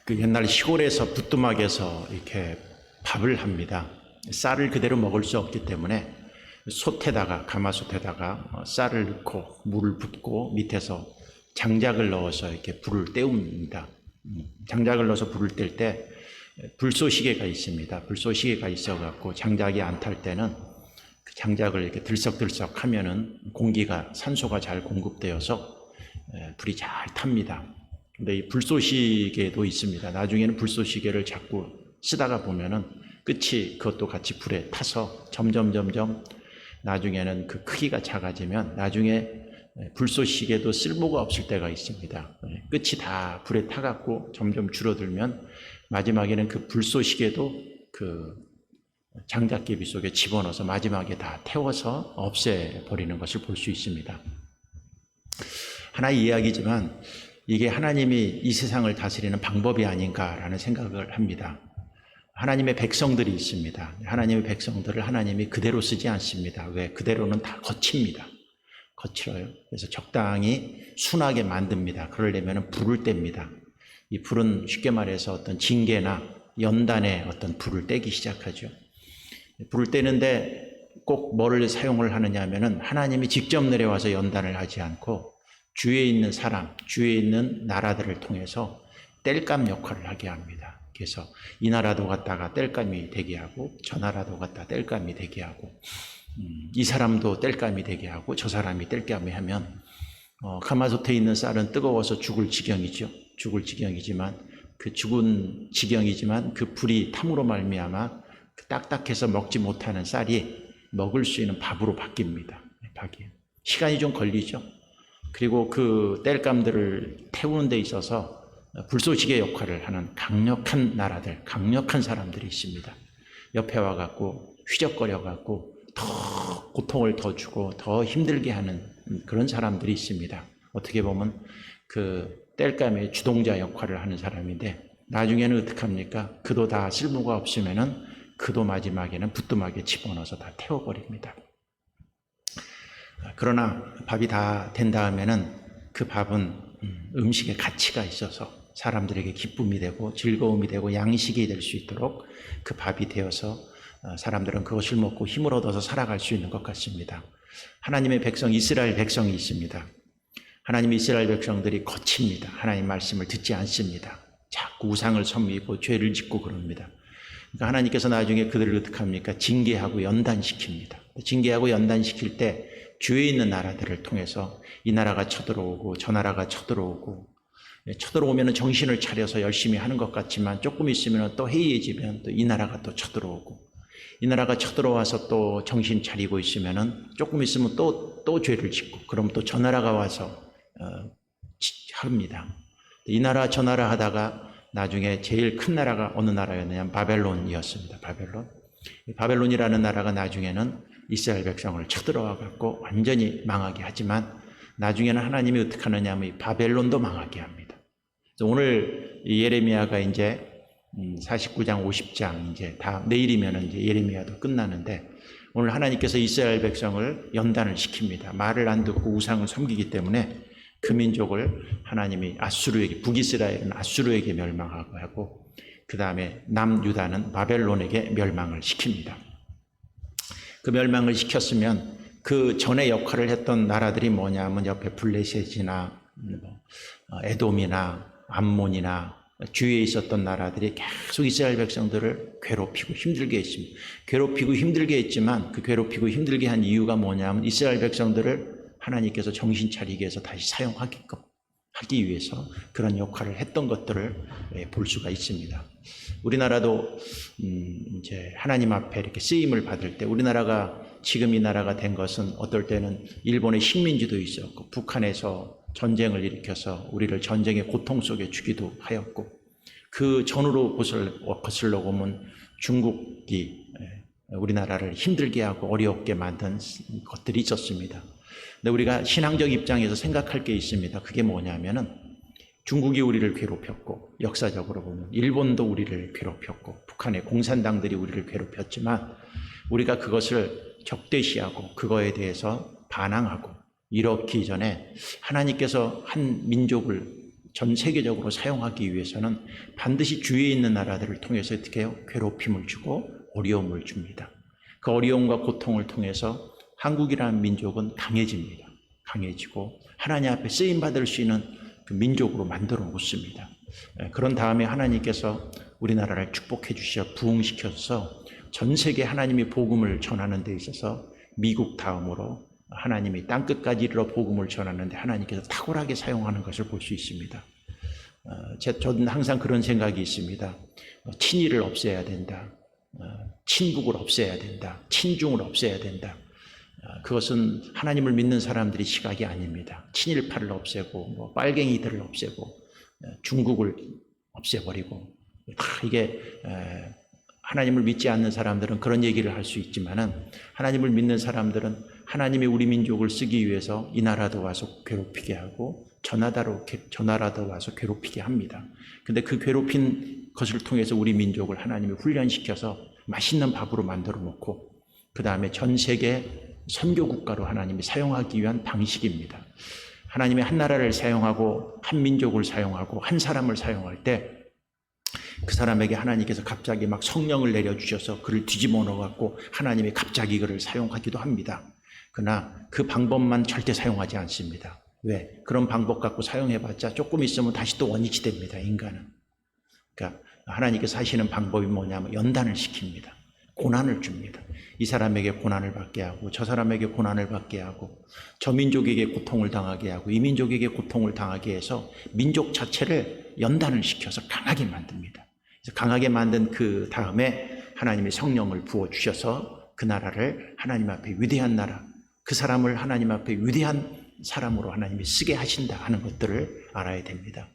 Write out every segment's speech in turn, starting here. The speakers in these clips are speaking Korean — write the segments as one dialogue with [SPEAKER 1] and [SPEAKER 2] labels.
[SPEAKER 1] 그 옛날 시골에서 부뚜막에서 이렇게 밥을 합니다. 쌀을 그대로 먹을 수 없기 때문에 솥에다가, 가마솥에다가 쌀을 넣고 물을 붓고 밑에서 장작을 넣어서 이렇게 불을 때웁니다. 장작을 넣어서 불을 뗄 때 불쏘시개가 있습니다. 불쏘시개가 있어갖고 장작이 안 탈 때는 그 장작을 이렇게 들썩들썩 하면은 공기가, 산소가 잘 공급되어서 불이 잘 탑니다. 근데 이 불쏘시개도 있습니다. 나중에는 불쏘시개를 자꾸 쓰다가 보면은 끝이 그것도 같이 불에 타서 점점 나중에는 그 크기가 작아지면 나중에 불쏘시개도 쓸모가 없을 때가 있습니다. 끝이 다 불에 타갖고 점점 줄어들면 마지막에는 그 불쏘시개도 그 장작개비 속에 집어넣어서 마지막에 다 태워서 없애버리는 것을 볼 수 있습니다. 하나의 이야기지만 이게 하나님이 이 세상을 다스리는 방법이 아닌가라는 생각을 합니다. 하나님의 백성들이 있습니다. 하나님의 백성들을 하나님이 그대로 쓰지 않습니다. 왜? 그대로는 다 거칩니다. 거칠어요. 그래서 적당히 순하게 만듭니다. 그러려면 불을 뗍니다. 이 불은 쉽게 말해서 어떤 징계나 연단에 어떤 불을 떼기 시작하죠. 불을 떼는데 꼭 뭐를 사용을 하느냐 하면은 하나님이 직접 내려와서 연단을 하지 않고 주위에 있는 사람, 주위에 있는 나라들을 통해서 땔감 역할을 하게 합니다. 그래서 이 나라도 갔다가 땔감이 되게 하고 저 나라도 갔다 땔감이 되게 하고 이 사람도 땔감이 되게 하고 저 사람이 땔감이 하면 가마솥에 있는 쌀은 뜨거워서 죽을 지경이죠. 죽을 지경이지만 그 죽은 지경이지만 그 불이 탐으로 말미암아 딱딱해서 먹지 못하는 쌀이 먹을 수 있는 밥으로 바뀝니다. 시간이 좀 걸리죠. 그리고 그 땔감들을 태우는 데 있어서 불쏘시개 역할을 하는 강력한 나라들, 강력한 사람들이 있습니다. 옆에 와갖고 휘적거려갖고 더 고통을 더 주고 더 힘들게 하는 그런 사람들이 있습니다. 어떻게 보면 그 땔감의 주동자 역할을 하는 사람인데 나중에는 어떻게 합니까? 그도 다 쓸모가 없으면은 그도 마지막에는 부뚜막에 집어넣어서 다 태워버립니다. 그러나 밥이 다 된 다음에는 그 밥은 음식의 가치가 있어서 사람들에게 기쁨이 되고 즐거움이 되고 양식이 될 수 있도록 그 밥이 되어서 사람들은 그것을 먹고 힘을 얻어서 살아갈 수 있는 것 같습니다. 하나님의 백성, 이스라엘 백성이 있습니다. 하나님의 이스라엘 백성들이 거칩니다. 하나님 말씀을 듣지 않습니다. 자꾸 우상을 섬기고 죄를 짓고 그럽니다. 그러니까 하나님께서 나중에 그들을 어떻게 합니까? 징계하고 연단시킵니다. 징계하고 연단시킬 때 주위에 있는 나라들을 통해서 이 나라가 쳐들어오고 저 나라가 쳐들어오고 쳐들어오면 정신을 차려서 열심히 하는 것 같지만 조금 있으면 또 해이해지면 또 이 나라가 또 쳐들어오고 이 나라가 쳐들어와서 또 정신 차리고 있으면 조금 있으면 또 죄를 짓고 그럼 또 저 나라가 와서 합니다. 이 나라 저 나라 하다가 나중에 제일 큰 나라가 어느 나라였냐면 바벨론이었습니다. 바벨론이라는 나라가 나중에는 이스라엘 백성을 쳐들어와 갖고 완전히 망하게 하지만 나중에는 하나님이 어떻게 하느냐 하면 바벨론도 망하게 합니다. 오늘 예레미야가 이제 49장 50장 이제 다 내일이면 이제 예레미야도 끝나는데 오늘 하나님께서 이스라엘 백성을 연단을 시킵니다. 말을 안 듣고 우상을 섬기기 때문에 그 민족을 하나님이 아수르에게, 북이스라엘은 아수르에게 멸망하고 하고 그 다음에 남유다는 바벨론에게 멸망을 시킵니다. 그 멸망을 시켰으면 그 전에 역할을 했던 나라들이 뭐냐면 옆에 블레셋이나 에돔이나 암몬이나 주위에 있었던 나라들이 계속 이스라엘 백성들을 괴롭히고 힘들게 했습니다. 괴롭히고 힘들게 했지만 그 괴롭히고 힘들게 한 이유가 뭐냐면 이스라엘 백성들을 하나님께서 정신 차리게 해서 다시 사용하게끔 하기 위해서 그런 역할을 했던 것들을 볼 수가 있습니다. 우리나라도 이제 하나님 앞에 이렇게 쓰임을 받을 때 우리나라가 지금 이 나라가 된 것은 어떨 때는 일본의 식민지도 있었고 북한에서 전쟁을 일으켜서 우리를 전쟁의 고통 속에 주기도 하였고 그 전으로 거슬러 보면 중국이 우리나라를 힘들게 하고 어렵게 만든 것들이 있었습니다. 근데 우리가 신앙적 입장에서 생각할 게 있습니다. 그게 뭐냐면은 중국이 우리를 괴롭혔고 역사적으로 보면 일본도 우리를 괴롭혔고 북한의 공산당들이 우리를 괴롭혔지만 우리가 그것을 적대시하고 그거에 대해서 반항하고 이렇기 전에 하나님께서 한 민족을 전 세계적으로 사용하기 위해서는 반드시 주위에 있는 나라들을 통해서 어떻게 해요? 괴롭힘을 주고 어려움을 줍니다. 그 어려움과 고통을 통해서 한국이라는 민족은 강해집니다. 강해지고 하나님 앞에 쓰임받을 수 있는 그 민족으로 만들어 놓습니다. 그런 다음에 하나님께서 우리나라를 축복해 주셔 부흥시켜서 전 세계 하나님의 복음을 전하는 데 있어서 미국 다음으로 하나님이 땅끝까지 이르러 복음을 전하는데 하나님께서 탁월하게 사용하는 것을 볼 수 있습니다. 저는 항상 그런 생각이 있습니다. 친일을 없애야 된다. 친북을 없애야 된다. 친중을 없애야 된다. 그것은 하나님을 믿는 사람들의 시각이 아닙니다. 친일파를 없애고 빨갱이들을 없애고 중국을 없애버리고 다 이게 하나님을 믿지 않는 사람들은 그런 얘기를 할 수 있지만은 하나님을 믿는 사람들은 하나님이 우리 민족을 쓰기 위해서 이 나라도 와서 괴롭히게 하고 저 나라도 와서 괴롭히게 합니다. 근데 그 괴롭힌 것을 통해서 우리 민족을 하나님이 훈련시켜서 맛있는 밥으로 만들어 놓고 그 다음에 전 세계 선교 국가로 하나님이 사용하기 위한 방식입니다. 하나님이 한 나라를 사용하고 한 민족을 사용하고 한 사람을 사용할 때 그 사람에게 하나님께서 갑자기 막 성령을 내려주셔서 그를 뒤집어 놓아갖고 하나님이 갑자기 그를 사용하기도 합니다. 그러나 그 방법만 절대 사용하지 않습니다. 왜? 그런 방법 갖고 사용해봤자 조금 있으면 다시 또 원위치 됩니다. 인간은. 그러니까 하나님께서 하시는 방법이 뭐냐면 연단을 시킵니다. 고난을 줍니다. 이 사람에게 고난을 받게 하고 저 사람에게 고난을 받게 하고 저 민족에게 고통을 당하게 하고 이 민족에게 고통을 당하게 해서 민족 자체를 연단을 시켜서 강하게 만듭니다. 그래서 강하게 만든 그 다음에 하나님의 성령을 부어주셔서 그 나라를 하나님 앞에 위대한 나라, 그 사람을 하나님 앞에 위대한 사람으로 하나님이 쓰게 하신다 하는 것들을 알아야 됩니다.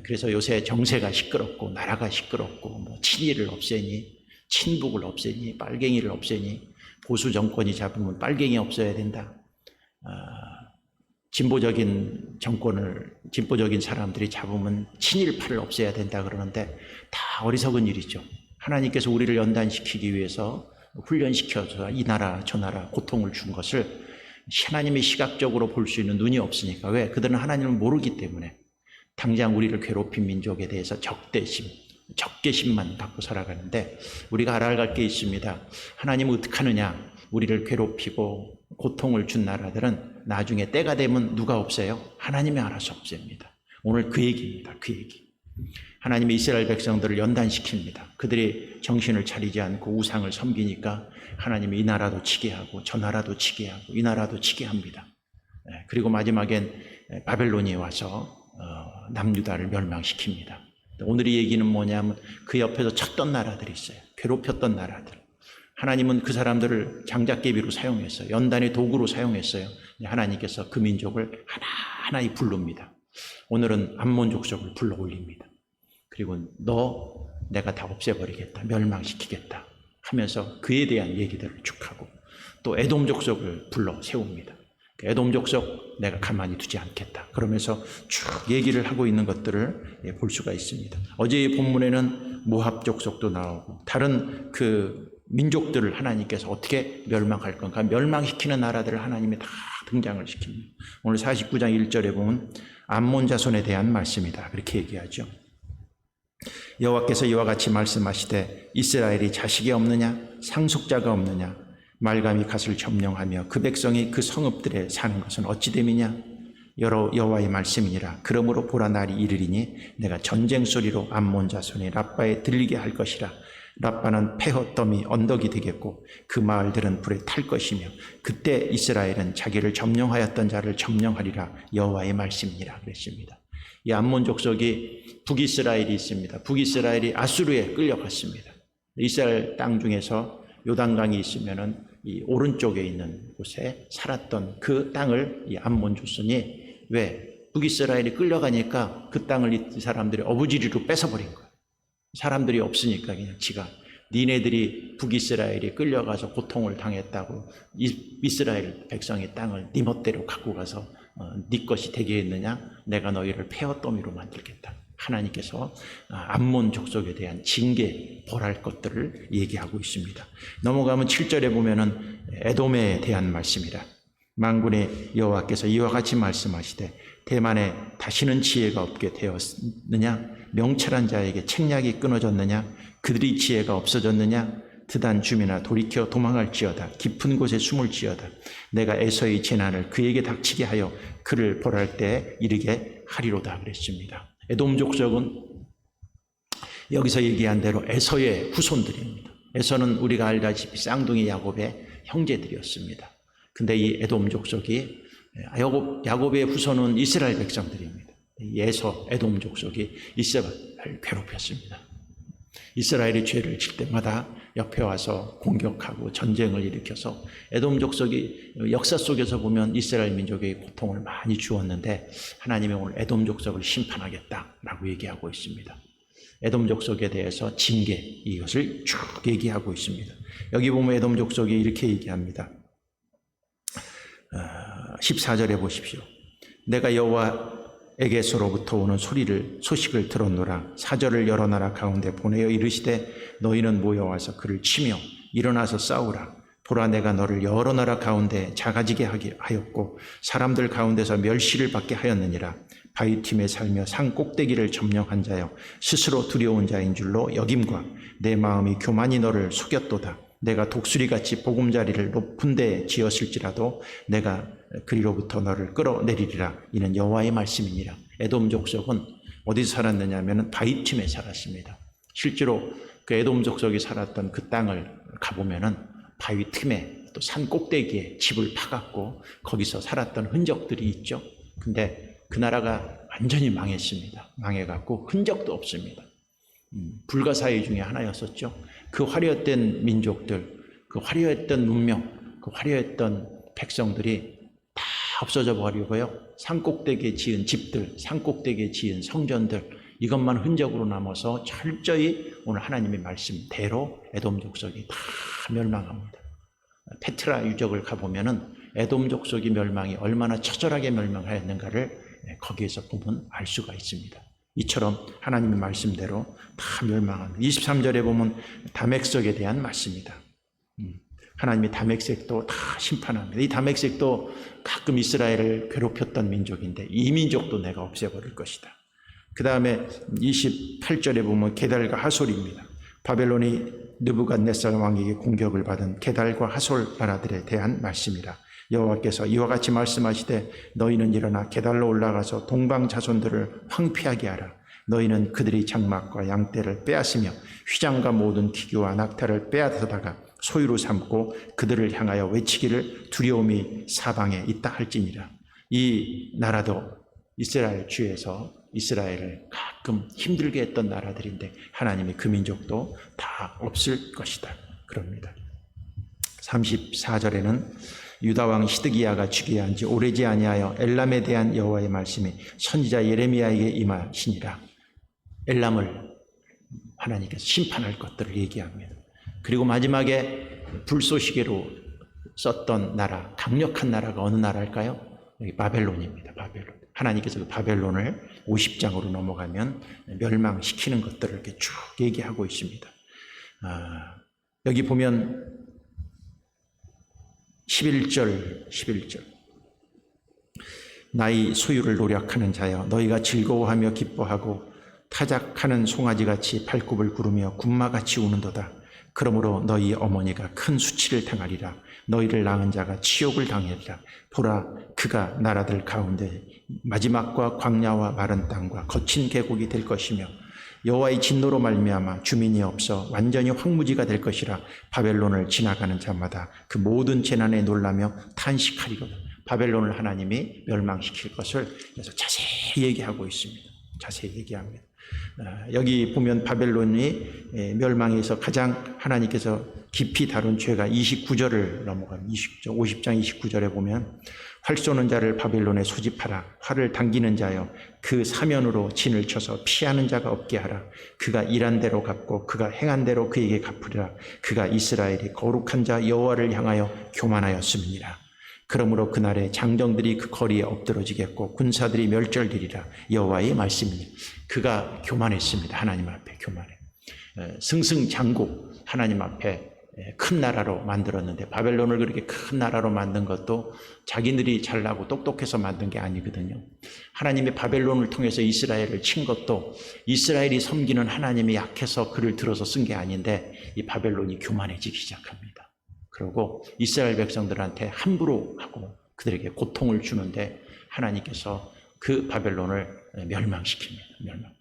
[SPEAKER 1] 그래서 요새 정세가 시끄럽고 나라가 시끄럽고 친일을 없애니 친북을 없애니 빨갱이를 없애니 보수 정권이 잡으면 빨갱이 없어야 된다. 진보적인 사람들이 잡으면 친일파를 없애야 된다 그러는데 다 어리석은 일이죠. 하나님께서 우리를 연단시키기 위해서 훈련시켜서 이 나라 저 나라 고통을 준 것을 하나님이 시각적으로 볼 수 있는 눈이 없으니까. 왜? 그들은 하나님을 모르기 때문에 당장 우리를 괴롭힌 민족에 대해서 적개심만 갖고 살아가는데 우리가 알아야 할 게 있습니다. 하나님은 어떻게 하느냐? 우리를 괴롭히고 고통을 준 나라들은 나중에 때가 되면 누가 없애요? 하나님이 알아서 없앱니다. 오늘 그 얘기입니다. 그 얘기. 하나님이 이스라엘 백성들을 연단시킵니다. 그들이 정신을 차리지 않고 우상을 섬기니까 하나님이 이 나라도 치게 하고 저 나라도 치게 하고 이 나라도 치게 합니다. 그리고 마지막엔 바벨론이 와서 남유다를 멸망시킵니다. 오늘의 얘기는 뭐냐면 그 옆에서 쳤던 나라들이 있어요. 괴롭혔던 나라들. 하나님은 그 사람들을 장작개비로 사용했어요. 연단의 도구로 사용했어요. 하나님께서 그 민족을 하나하나 부릅니다. 오늘은 암몬 족속을 불러 올립니다. 그리고 내가 다 없애버리겠다. 멸망시키겠다. 하면서 그에 대한 얘기들을 쭉 하고 또 에돔 족속을 불러 세웁니다. 에돔 족속 내가 가만히 두지 않겠다. 그러면서 쭉 얘기를 하고 있는 것들을 볼 수가 있습니다. 어제의 본문에는 모압 족속도 나오고 다른 그 민족들을 하나님께서 어떻게 멸망할 건가 멸망시키는 나라들을 하나님이 다 등장을 시킵니다. 오늘 49장 1절에 보면 암몬 자손에 대한 말씀이다. 그렇게 얘기하죠. 여호와께서 이와 같이 말씀하시되 이스라엘이 자식이 없느냐 상속자가 없느냐 말감이 갓을 점령하며 그 백성이 그 성읍들에 사는 것은 어찌 됨이냐 여호와의 말씀이니라. 그러므로 보라 날이 이르리니 내가 전쟁 소리로 암몬 자손이 라빠에 들리게 할 것이라. 라빠는 폐허더미 언덕이 되겠고 그 마을들은 불에 탈 것이며 그때 이스라엘은 자기를 점령하였던 자를 점령하리라. 여호와의 말씀이니라 그랬습니다. 이 암몬 족속이 북이스라엘이 있습니다. 북이스라엘이 아수르에 끌려갔습니다. 이스라엘 땅 중에서 요단강이 있으면은 이 오른쪽에 있는 곳에 살았던 그 땅을 이 암몬 조선이 왜 북이스라엘이 끌려가니까 그 땅을 이 사람들이 어부지리로 뺏어버린 거예요. 사람들이 없으니까 그냥 지가 니네들이 북이스라엘이 끌려가서 고통을 당했다고 이스라엘 백성의 땅을 네 멋대로 갖고 가서 네 것이 되게 했느냐? 내가 너희를 폐허더미로 만들겠다. 하나님께서 암몬 족속에 대한 징계, 벌할 것들을 얘기하고 있습니다. 넘어가면 7절에 보면은 에돔에 대한 말씀이라. 만군의 여호와께서 이와 같이 말씀하시되 대만에 다시는 지혜가 없게 되었느냐? 명철한 자에게 책략이 끊어졌느냐? 그들이 지혜가 없어졌느냐? 드단 주민아 돌이켜 도망할지어다. 깊은 곳에 숨을지어다. 내가 에서의 재난을 그에게 닥치게 하여 그를 벌할 때에 이르게 하리로다 그랬습니다. 에돔 족속은 여기서 얘기한 대로 에서의 후손들입니다. 에서는 우리가 알다시피 쌍둥이 야곱의 형제들이었습니다. 근데 이 에돔 족속이 야곱의 후손은 이스라엘 백성들입니다. 에서 에돔 족속이 이스라엘을 괴롭혔습니다. 이스라엘이 죄를 질 때마다 옆에 와서 공격하고 전쟁을 일으켜서 에돔 족속이 역사 속에서 보면 이스라엘 민족에게 고통을 많이 주었는데 하나님이 오늘 에돔 족속을 심판하겠다라고 얘기하고 있습니다. 에돔 족속에 대해서 징계 이것을 쭉 얘기하고 있습니다. 여기 보면 에돔 족속이 이렇게 얘기합니다. 14절에 보십시오. 내가 여호와에게서로부터 오는 소식을 들었노라. 사절을 여러 나라 가운데 보내어 이르시되 너희는 모여와서 그를 치며 일어나서 싸우라. 보라 내가 너를 여러 나라 가운데 작아지게 하였고 사람들 가운데서 멸시를 받게 하였느니라. 바위틈에 살며 산 꼭대기를 점령한 자여 스스로 두려운 자인 줄로 여김과 내 마음이 교만이 너를 속였도다. 내가 독수리같이 보금자리를 높은 데에 지었을지라도 내가 그리로부터 너를 끌어내리리라. 이는 여호와의 말씀이니라. 에돔 족속은 어디서 살았느냐 하면 바위틈에 살았습니다. 실제로 그 에돔 족속이 살았던 그 땅을 가보면은 바위틈에 또 산 꼭대기에 집을 파갖고 거기서 살았던 흔적들이 있죠. 근데 그 나라가 완전히 망했습니다. 망해갖고 흔적도 없습니다. 불가사의 중에 하나였었죠. 그 화려했던 민족들, 그 화려했던 문명, 그 화려했던 백성들이 다 없어져 버리고요. 산꼭대기에 지은 집들, 산꼭대기에 지은 성전들, 이것만 흔적으로 남아서 철저히 오늘 하나님의 말씀대로 에돔 족속이 다 멸망합니다. 페트라 유적을 가보면은 에돔 족속의 멸망이 얼마나 처절하게 멸망하였는가를 거기에서 보면 알 수가 있습니다. 이처럼 하나님의 말씀대로 다 멸망합니다. 23절에 보면 다맥색에 대한 말씀이다. 하나님이 다맥색도 다 심판합니다. 이 다맥색도 가끔 이스라엘을 괴롭혔던 민족인데 이 민족도 내가 없애버릴 것이다. 그 다음에 28절에 보면 게달과 하솔입니다. 바벨론이 느부갓네살 왕에게 공격을 받은 게달과 하솔 나라들에 대한 말씀이라. 여호와께서 이와 같이 말씀하시되 너희는 일어나 게달로 올라가서 동방 자손들을 황폐하게 하라. 너희는 그들의 장막과 양떼를 빼앗으며 휘장과 모든 기교와 낙타를 빼앗아다가 소유로 삼고 그들을 향하여 외치기를 두려움이 사방에 있다 할지니라. 이 나라도 이스라엘 주에서 이스라엘을 가끔 힘들게 했던 나라들인데 하나님이 그 민족도 다 없을 것이다 그럽니다. 34절에는 유다왕 시드기야가 즉위한 지 오래지 아니하여 엘람에 대한 여호와의 말씀이 선지자 예레미야에게 임하시니라. 엘람을 하나님께서 심판할 것들을 얘기합니다. 그리고 마지막에 불쏘시개로 썼던 나라, 강력한 나라가 어느 나라일까요? 여기 바벨론입니다. 바벨론. 하나님께서 그 바벨론을 50장으로 넘어가면 멸망시키는 것들을 이렇게 쭉 얘기하고 있습니다. 여기 보면 11절 나의 소유를 노력하는 자여 너희가 즐거워하며 기뻐하고 타작하는 송아지같이 발굽을 구르며 군마같이 우는도다. 그러므로 너희 어머니가 큰 수치를 당하리라. 너희를 낳은 자가 치욕을 당하리라. 보라 그가 나라들 가운데 마지막과 광야와 마른 땅과 거친 계곡이 될 것이며 여호와의 진노로 말미암아 주민이 없어 완전히 황무지가 될 것이라. 바벨론을 지나가는 자마다 그 모든 재난에 놀라며 탄식하리로다. 바벨론을 하나님이 멸망시킬 것을 그래서 자세히 얘기하고 있습니다. 자세히 얘기합니다. 여기 보면 바벨론이 멸망해서 가장 하나님께서 깊이 다룬 죄가 29절을 넘어가면 50장 29절에 보면 활 쏘는 자를 바벨론에 소집하라. 활을 당기는 자여 그 사면으로 진을 쳐서 피하는 자가 없게 하라. 그가 일한 대로 갚고 그가 행한 대로 그에게 갚으리라. 그가 이스라엘이 거룩한 자 여호와를 향하여 교만하였음이니라. 그러므로 그날에 장정들이 그 거리에 엎드러지겠고 군사들이 멸절되리라. 여호와의 말씀이니 그가 교만했습니다. 하나님 앞에 교만해. 승승장구 하나님 앞에 큰 나라로 만들었는데, 바벨론을 그렇게 큰 나라로 만든 것도 자기들이 잘나고 똑똑해서 만든 게 아니거든요. 하나님이 바벨론을 통해서 이스라엘을 친 것도 이스라엘이 섬기는 하나님이 약해서 그를 들어서 쓴 게 아닌데, 이 바벨론이 교만해지기 시작합니다. 그리고 이스라엘 백성들한테 함부로 하고 그들에게 고통을 주는데 하나님께서 그 바벨론을 멸망시킵니다. 멸망.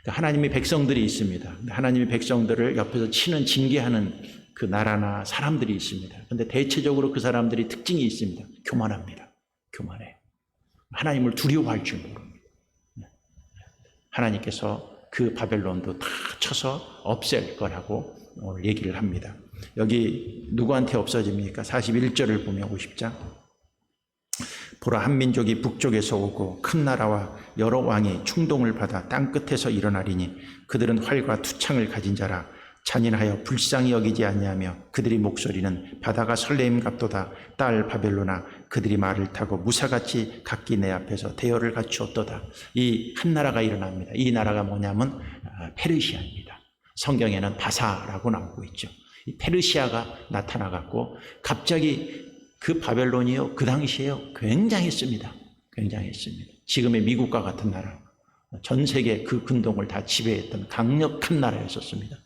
[SPEAKER 1] 그러니까 하나님의 백성들이 있습니다. 하나님의 백성들을 옆에서 치는, 징계하는 그 나라나 사람들이 있습니다. 그런데 대체적으로 그 사람들이 특징이 있습니다. 교만합니다. 교만해. 하나님을 두려워할 줄 모릅니다. 하나님께서 그 바벨론도 다 쳐서 없앨 거라고 오늘 얘기를 합니다. 여기 누구한테 없어집니까? 41절을 보면 50장. 보라, 한 민족이 북쪽에서 오고 큰 나라와 여러 왕이 충동을 받아 땅끝에서 일어나리니 그들은 활과 투창을 가진 자라. 잔인하여 불쌍히 여기지 아니하며 그들의 목소리는 바다가 설레임 같도다. 딸 바벨로나, 그들이 말을 타고 무사같이 각기 내 앞에서 대열을 갖추었도다. 이 한 나라가 일어납니다. 이 나라가 뭐냐면 페르시아입니다. 성경에는 바사라고 나오고 있죠. 이 페르시아가 나타나갖고 갑자기 그 바벨론이요, 그 당시에요, 굉장했습니다. 굉장했습니다. 지금의 미국과 같은 나라, 전 세계 그 근동을 다 지배했던 강력한 나라였었습니다.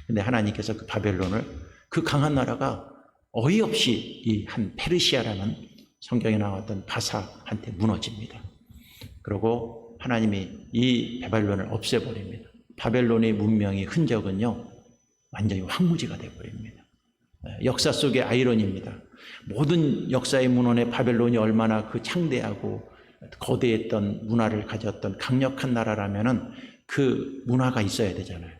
[SPEAKER 1] 근데 하나님께서 그 바벨론을, 그 강한 나라가 어이없이 이 한 페르시아라는 성경에 나왔던 바사한테 무너집니다. 그리고 하나님이 이 바벨론을 없애버립니다. 바벨론의 문명의 흔적은요, 완전히 황무지가 되어버립니다. 역사 속의 아이러니입니다. 모든 역사의 문헌에 바벨론이 얼마나 그 창대하고 거대했던 문화를 가졌던 강력한 나라라면은 그 문화가 있어야 되잖아요.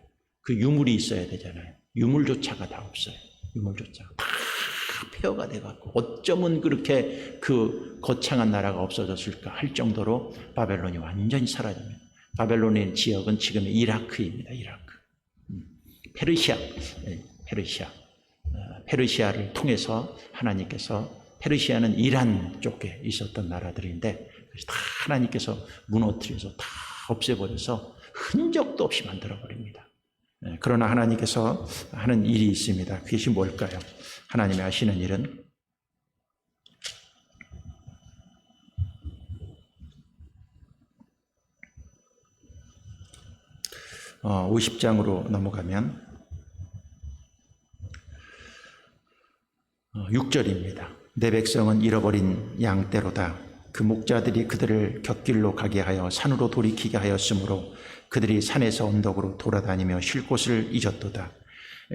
[SPEAKER 1] 그 유물이 있어야 되잖아요. 유물조차가 다 없어요. 유물조차가 다 폐허가 돼갖고 어쩌면 그렇게 그 거창한 나라가 없어졌을까 할 정도로 바벨론이 완전히 사라집니다. 바벨론의 지역은 지금의 이라크입니다. 이라크. 페르시아, 페르시아를 통해서 하나님께서, 페르시아는 이란 쪽에 있었던 나라들인데 다 하나님께서 무너뜨려서 다 없애버려서 흔적도 없이 만들어버립니다. 그러나 하나님께서 하는 일이 있습니다. 그것이 뭘까요? 하나님이 하시는 일은 50장으로 넘어가면 6절입니다. 내 백성은 잃어버린 양떼로다. 그 목자들이 그들을 곁길로 가게 하여 산으로 돌이키게 하였으므로 그들이 산에서 언덕으로 돌아다니며 쉴 곳을 잊었도다.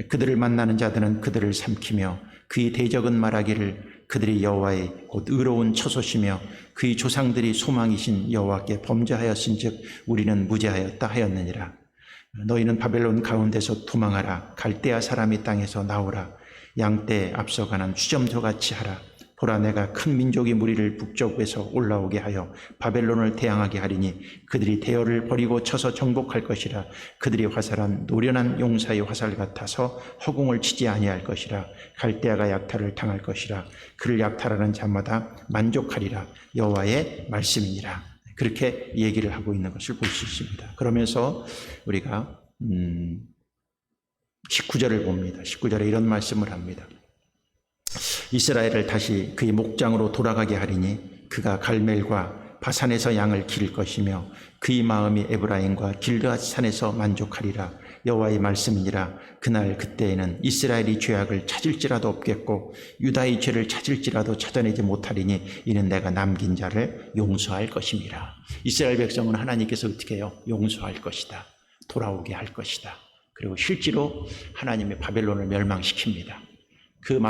[SPEAKER 1] 그들을 만나는 자들은 그들을 삼키며 그의 대적은 말하기를 그들이 여호와의 곧 의로운 처소시며 그의 조상들이 소망이신 여호와께 범죄하였은즉 우리는 무죄하였다 하였느니라. 너희는 바벨론 가운데서 도망하라. 갈대아 사람이 땅에서 나오라. 양떼에 앞서가는 수점소같이 하라. 보라, 내가 큰 민족이 무리를 북쪽에서 올라오게 하여 바벨론을 대항하게 하리니 그들이 대열을 버리고 쳐서 정복할 것이라. 그들이 화살한 노련한 용사의 화살 같아서 허공을 치지 아니할 것이라. 갈대아가 약탈을 당할 것이라. 그를 약탈하는 자마다 만족하리라. 여호와의 말씀이니라. 그렇게 얘기를 하고 있는 것을 볼 수 있습니다. 그러면서 우리가 19절을 봅니다. 19절에 이런 말씀을 합니다. 이스라엘을 다시 그의 목장으로 돌아가게 하리니 그가 갈멜과 바산에서 양을 기를 것이며 그의 마음이 에브라임과 길르앗 산에서 만족하리라. 여호와의 말씀이니라. 그날 그때에는 이스라엘이 죄악을 찾을지라도 없겠고 유다의 죄를 찾을지라도 찾아내지 못하리니 이는 내가 남긴 자를 용서할 것임이라. 이스라엘 백성은 하나님께서 어떻게 해요? 용서할 것이다. 돌아오게 할 것이다. 그리고 실제로 하나님의 바벨론을 멸망시킵니다. 그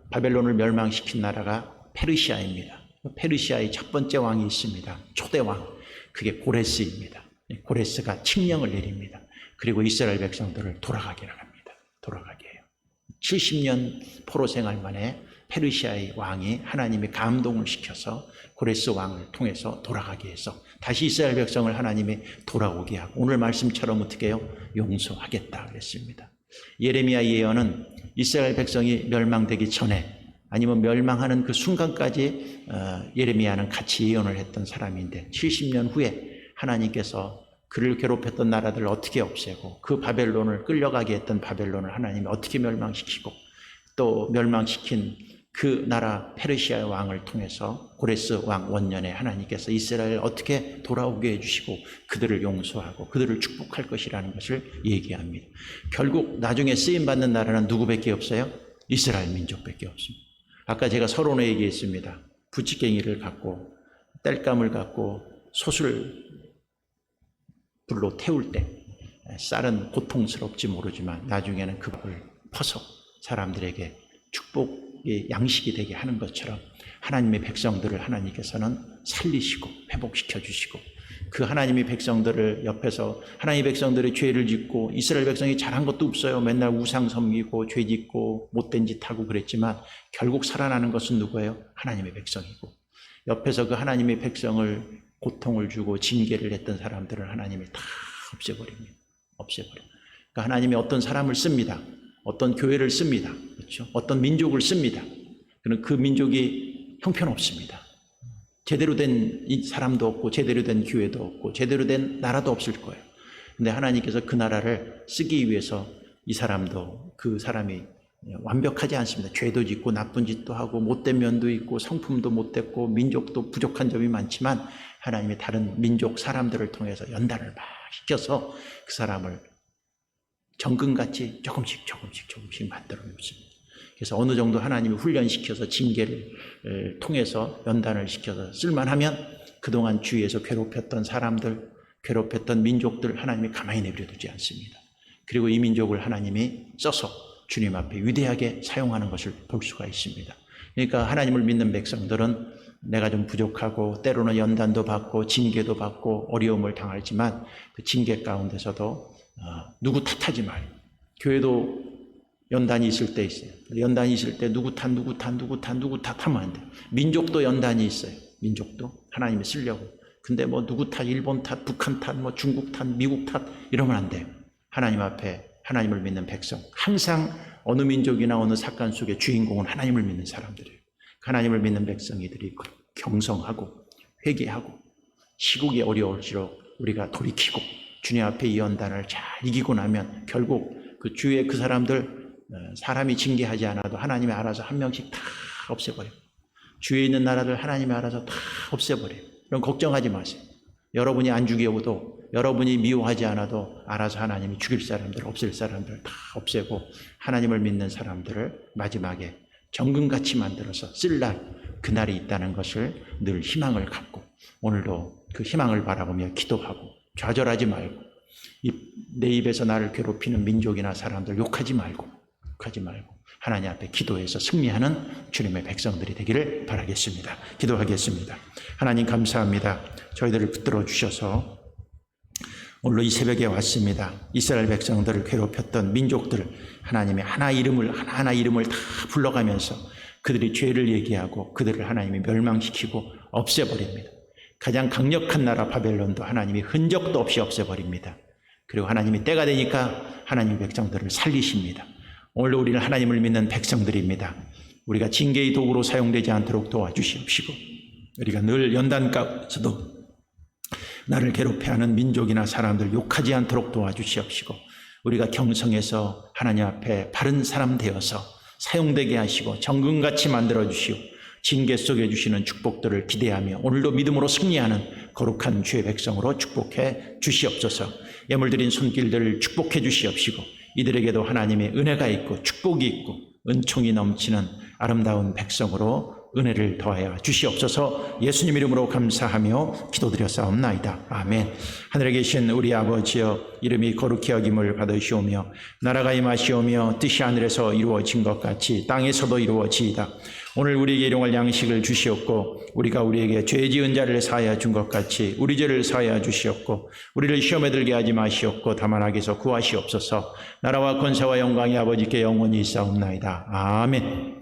[SPEAKER 1] 바벨론을 멸망시킨 나라가 페르시아입니다. 페르시아의 첫 번째 왕이 있습니다. 초대 왕. 그게 고레스입니다. 고레스가 칙령을 내립니다. 그리고 이스라엘 백성들을 돌아가게 합니다. 돌아가게 해요. 70년 포로 생활 만에 페르시아의 왕이 하나님의 감동을 시켜서 고레스 왕을 통해서 돌아가게 해서 다시 이스라엘 백성을 하나님이 돌아오게 하고 오늘 말씀처럼 어떻게 해요? 용서하겠다 그랬습니다. 예레미야 예언은 이스라엘 백성이 멸망되기 전에 아니면 멸망하는 그 순간까지 예레미야는 같이 예언을 했던 사람인데 70년 후에 하나님께서 그를 괴롭혔던 나라들을 어떻게 없애고 그 바벨론을 끌려가게 했던 바벨론을 하나님이 어떻게 멸망시키고 또 멸망시킨 그 나라 페르시아 왕을 통해서 고레스 왕 원년에 하나님께서 이스라엘을 어떻게 돌아오게 해주시고 그들을 용서하고 그들을 축복할 것이라는 것을 얘기합니다. 결국 나중에 쓰임받는 나라는 누구밖에 없어요? 이스라엘 민족밖에 없습니다. 아까 제가 서론에 얘기했습니다. 부치갱이를 갖고 땔감을 갖고 솥을 불로 태울 때 쌀은 고통스럽지 모르지만 나중에는 그 밥을 퍼서 사람들에게 축복의 양식이 되게 하는 것처럼 하나님의 백성들을 하나님께서는 살리시고 회복시켜 주시고 그 하나님의 백성들을 옆에서 하나님의 백성들의 죄를 짓고 이스라엘 백성이 잘한 것도 없어요. 맨날 우상 섬기고 죄 짓고 못된 짓 하고 그랬지만 결국 살아나는 것은 누구예요? 하나님의 백성이고 옆에서 그 하나님의 백성을 고통을 주고 징계를 했던 사람들을 하나님이 다 없애버립니다. 그러니까 하나님이 어떤 사람을 씁니다. 어떤 교회를 씁니다. 그렇죠? 어떤 민족을 씁니다. 그럼 그 민족이 형편없습니다. 제대로 된 사람도 없고 제대로 된 교회도 없고 제대로 된 나라도 없을 거예요. 근데 하나님께서 그 나라를 쓰기 위해서 이 사람도 그 사람이 완벽하지 않습니다. 죄도 짓고 나쁜 짓도 하고 못된 면도 있고 성품도 못됐고 민족도 부족한 점이 많지만 하나님이 다른 민족 사람들을 통해서 연단을 막 시켜서 그 사람을 정금같이 조금씩 만들어 놓습니다. 그래서 어느 정도 하나님이 훈련시켜서 징계를 통해서 연단을 시켜서 쓸만하면 그동안 주위에서 괴롭혔던 사람들, 괴롭혔던 민족들 하나님이 가만히 내버려두지 않습니다. 그리고 이 민족을 하나님이 써서 주님 앞에 위대하게 사용하는 것을 볼 수가 있습니다. 그러니까 하나님을 믿는 백성들은 내가 좀 부족하고 때로는 연단도 받고 징계도 받고 어려움을 당하지만 그 징계 가운데서도 누구 탓하지 말고 교회도 연단이 있을 때 있어요. 연단이 있을 때 누구 탓하면 안 돼요. 민족도 연단이 있어요. 민족도 하나님이 쓰려고. 근데 뭐 누구 탓, 일본 탓, 북한 탓, 뭐 중국 탓, 미국 탓 이러면 안 돼요. 하나님 앞에 하나님을 믿는 백성, 항상 어느 민족이나 어느 사건 속의 주인공은 하나님을 믿는 사람들이에요. 하나님을 믿는 백성이들이 경성하고 회개하고 시국이 어려울수록 우리가 돌이키고 주님 앞에 이 연단을 잘 이기고 나면 결국 그 주위에 그 사람들 사람이 징계하지 않아도 하나님이 알아서 한 명씩 다 없애버려요. 주위에 있는 나라들 하나님이 알아서 다 없애버려요. 그럼 걱정하지 마세요. 여러분이 안 죽여도 여러분이 미워하지 않아도 알아서 하나님이 죽일 사람들, 없앨 사람들 다 없애고 하나님을 믿는 사람들을 마지막에 정금같이 만들어서 쓸 날, 그날이 있다는 것을 늘 희망을 갖고 오늘도 그 희망을 바라보며 기도하고 좌절하지 말고 내 입에서 나를 괴롭히는 민족이나 사람들 욕하지 말고 하나님 앞에 기도해서 승리하는 주님의 백성들이 되기를 바라겠습니다. 기도하겠습니다. 하나님 감사합니다. 저희들을 붙들어 주셔서 오늘 이 새벽에 왔습니다. 이스라엘 백성들을 괴롭혔던 민족들 하나님이 하나하나 이름을 다 불러가면서 그들이 죄를 얘기하고 그들을 하나님이 멸망시키고 없애버립니다. 가장 강력한 나라 바벨론도 하나님이 흔적도 없이 없애버립니다. 그리고 하나님이 때가 되니까 하나님 백성들을 살리십니다. 오늘 우리는 하나님을 믿는 백성들입니다. 우리가 징계의 도구로 사용되지 않도록 도와주시옵시고 우리가 늘 연단 가운데서도 나를 괴롭혀하는 민족이나 사람들 욕하지 않도록 도와주시옵시고 우리가 경성에서 하나님 앞에 바른 사람 되어서 사용되게 하시고 정금같이 만들어주시오 징계 속에 주시는 축복들을 기대하며 오늘도 믿음으로 승리하는 거룩한 주의 백성으로 축복해 주시옵소서. 예물드린 손길들을 축복해 주시옵시고 이들에게도 하나님의 은혜가 있고 축복이 있고 은총이 넘치는 아름다운 백성으로 은혜를 더하여 주시옵소서. 예수님 이름으로 감사하며 기도드렸사옵나이다. 아멘. 하늘에 계신 우리 아버지여 이름이 거룩히 여김을 받으시오며 나라가 임하시오며 뜻이 하늘에서 이루어진 것 같이 땅에서도 이루어지이다. 오늘 우리에게 일용할 양식을 주시옵고 우리가 우리에게 죄 지은 자를 사하여 준 것 같이 우리 죄를 사하여 주시옵고 우리를 시험에 들게 하지 마시옵고 다만 악에서 구하시옵소서. 나라와 권세와 영광이 아버지께 영원히 있사옵나이다. 아멘.